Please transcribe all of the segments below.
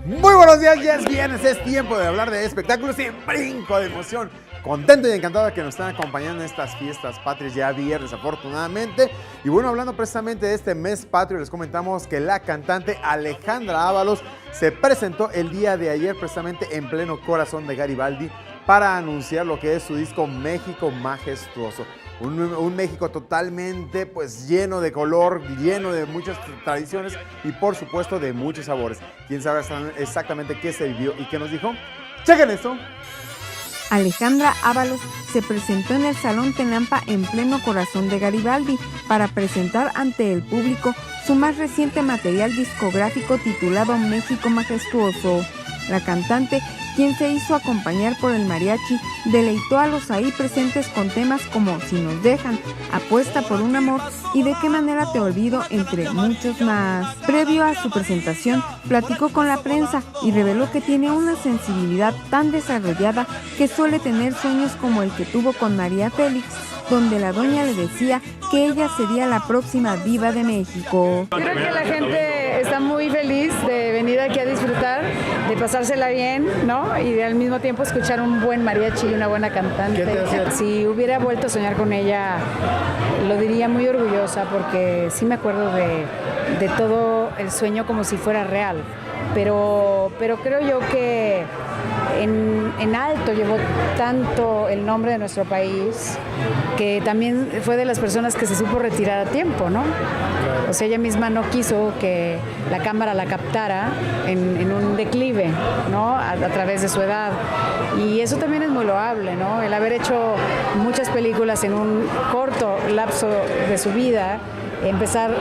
Muy buenos días, ya es viernes, es tiempo de hablar de espectáculos y brinco de emoción. Contento y encantado de que nos están acompañando en estas fiestas patrias, ya viernes afortunadamente. Y bueno, hablando precisamente de este mes patrio, les comentamos que la cantante Alejandra Ábalos se presentó el día de ayer precisamente en pleno corazón de Garibaldi para anunciar lo que es su disco México Majestuoso. Un México totalmente pues lleno de color, lleno de muchas tradiciones y por supuesto de muchos sabores. ¿Quién sabe exactamente qué se vivió y qué nos dijo? ¡Chequen esto! Alejandra Ábalos se presentó en el Salón Tenampa en pleno corazón de Garibaldi para presentar ante el público su más reciente material discográfico titulado México Majestuoso. La cantante, quien se hizo acompañar por el mariachi, deleitó a los ahí presentes con temas como Si nos dejan, Apuesta por un amor y De qué manera te olvido, entre muchos más. Previo a su presentación, platicó con la prensa y reveló que tiene una sensibilidad tan desarrollada que suele tener sueños como el que tuvo con María Félix, donde la doña le decía que ella sería la próxima diva de México. Creo que la gente está muy feliz de venir aquí a disfrutar, de pasársela bien, ¿no? Y de al mismo tiempo escuchar un buen mariachi y una buena cantante. Si hubiera vuelto a soñar con ella, lo diría muy orgullosa porque sí me acuerdo de todo el sueño como si fuera real. Pero creo yo que en alto llevó tanto el nombre de nuestro país que también fue de las personas que se supo retirar a tiempo, ¿no? O sea, ella misma no quiso que la cámara la captara en un declive, ¿no? A través de su edad. Y eso también es muy loable, ¿no? El haber hecho muchas películas en un corto lapso de su vida,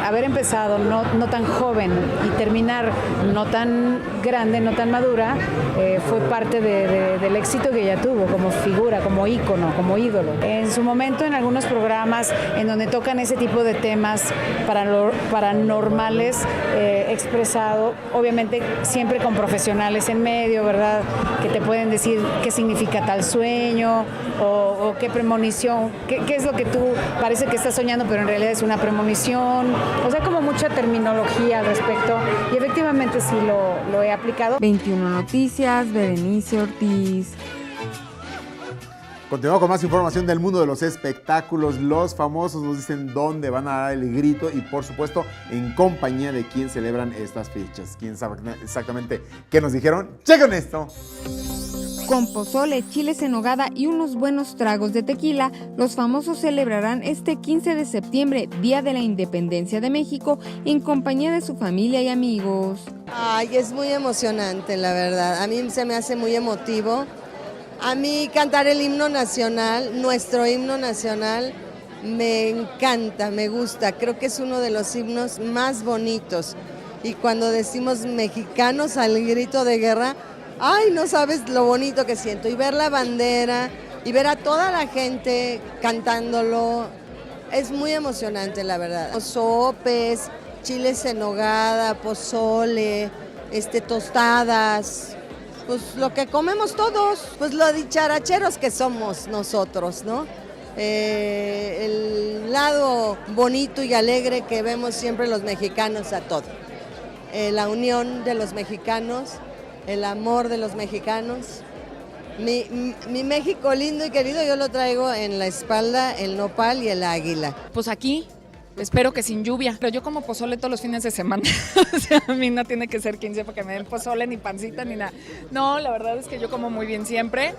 haber empezado no tan joven y terminar no tan grande, no tan madura, fue parte del éxito que ella tuvo como figura, como ícono, como ídolo. En su momento, en algunos programas en donde tocan ese tipo de temas paranormales, expresado, obviamente siempre con profesionales en medio, ¿verdad? Que te pueden decir qué significa tal sueño o qué premonición, qué es lo que tú parece que estás soñando, pero en realidad es una premonición. O sea, como mucha terminología al respecto y efectivamente sí lo he aplicado. 21 Noticias, Berenice Ortiz. Continuamos con más información del mundo de los espectáculos. Los famosos nos dicen dónde van a dar el grito y por supuesto en compañía de quién celebran estas fechas. ¿Quién sabe exactamente qué nos dijeron? ¡Chequen esto! Con pozole, chiles en nogada y unos buenos tragos de tequila, los famosos celebrarán este 15 de septiembre, Día de la Independencia de México, en compañía de su familia y amigos. Ay, es muy emocionante, la verdad. A mí se me hace muy emotivo. A mí cantar el himno nacional, nuestro himno nacional, me encanta, me gusta. Creo que es uno de los himnos más bonitos. Y cuando decimos mexicanos al grito de guerra, ay, no sabes lo bonito que siento. Y ver la bandera y ver a toda la gente cantándolo, es muy emocionante, la verdad. Sopes, chiles en nogada, pozole, tostadas, pues lo que comemos todos, pues lo dicharacheros que somos nosotros, ¿no? El lado bonito y alegre que vemos siempre los mexicanos a todo. La unión de los mexicanos, el amor de los mexicanos. Mi México lindo y querido yo lo traigo en la espalda, el nopal y el águila. Pues aquí, espero que sin lluvia. Pero yo como pozole todos los fines de semana. O sea, a mí no tiene que ser 15 para que me den pozole, ni pancita, ni nada. No, la verdad es que yo como muy bien siempre.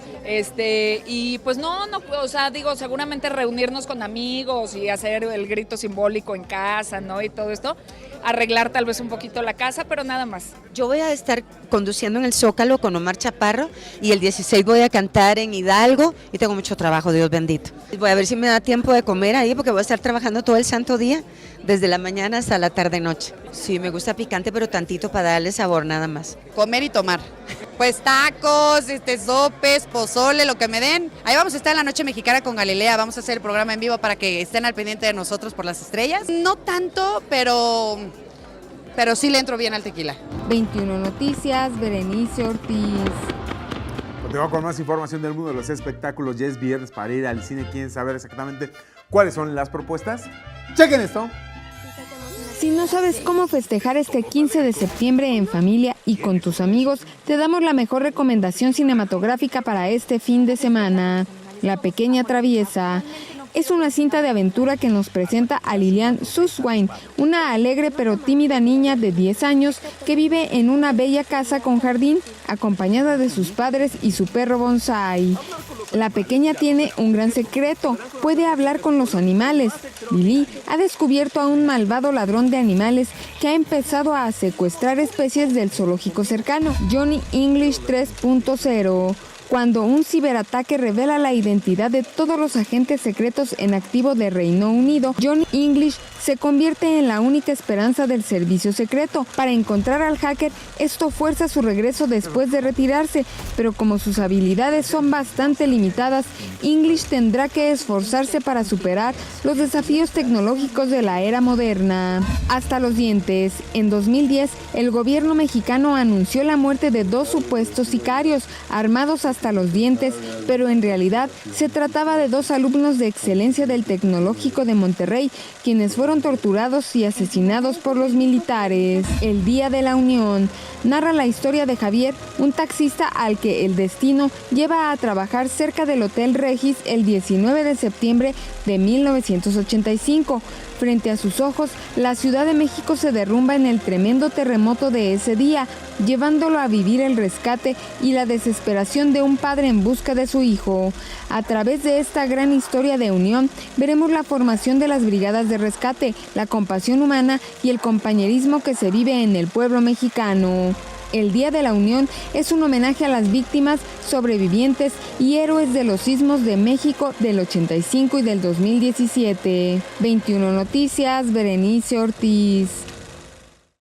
Y pues no, o sea, digo, seguramente reunirnos con amigos y hacer el grito simbólico en casa, ¿no? Y todo esto. Arreglar tal vez un poquito la casa, pero nada más. Yo voy a estar conduciendo en el Zócalo con Omar Chaparro y el 16 voy a cantar en Hidalgo y tengo mucho trabajo, Dios bendito. Voy a ver si me da tiempo de comer ahí porque voy a estar trabajando todo el santo día, desde la mañana hasta la tarde-noche. Sí, me gusta picante, pero tantito para darle sabor nada más. Comer y tomar. Pues tacos, sopes, pozole, lo que me den. Ahí vamos a estar en la Noche Mexicana con Galilea, vamos a hacer el programa en vivo para que estén al pendiente de nosotros por las estrellas. No tanto, pero sí le entro bien al tequila. 21 Noticias, Berenice Ortiz. Continuamos con más información del mundo de los espectáculos. Ya es viernes para ir al cine. ¿Quieren saber exactamente cuáles son las propuestas? ¡Chequen esto! Sacamos una Si no sabes cómo festejar este 15 de septiembre en familia y con tus amigos, te damos la mejor recomendación cinematográfica para este fin de semana. La pequeña traviesa. Es una cinta de aventura que nos presenta a Lilian Suswain, una alegre pero tímida niña de 10 años que vive en una bella casa con jardín, acompañada de sus padres y su perro bonsai. La pequeña tiene un gran secreto, puede hablar con los animales. Lily ha descubierto a un malvado ladrón de animales que ha empezado a secuestrar especies del zoológico cercano, Johnny English 3.0. Cuando un ciberataque revela la identidad de todos los agentes secretos en activo de Reino Unido, Johnny English se convierte en la única esperanza del servicio secreto. Para encontrar al hacker, esto fuerza su regreso después de retirarse, pero como sus habilidades son bastante limitadas, English tendrá que esforzarse para superar los desafíos tecnológicos de la era moderna. Hasta los dientes. En 2010, el gobierno mexicano anunció la muerte de 2 supuestos sicarios, armados hasta los dientes, pero en realidad se trataba de 2 alumnos de excelencia del Tecnológico de Monterrey, quienes fueron torturados y asesinados por los militares. El Día de la Unión narra la historia de Javier, un taxista al que el destino lleva a trabajar cerca del Hotel Regis el 19 de septiembre de 1985. Frente a sus ojos, la Ciudad de México se derrumba en el tremendo terremoto de ese día, llevándolo a vivir el rescate y la desesperación de un padre en busca de su hijo. A través de esta gran historia de unión, veremos la formación de las brigadas de rescate, la compasión humana y el compañerismo que se vive en el pueblo mexicano. El Día de la Unión es un homenaje a las víctimas, sobrevivientes y héroes de los sismos de México del 85 y del 2017. 21 Noticias, Berenice Ortiz.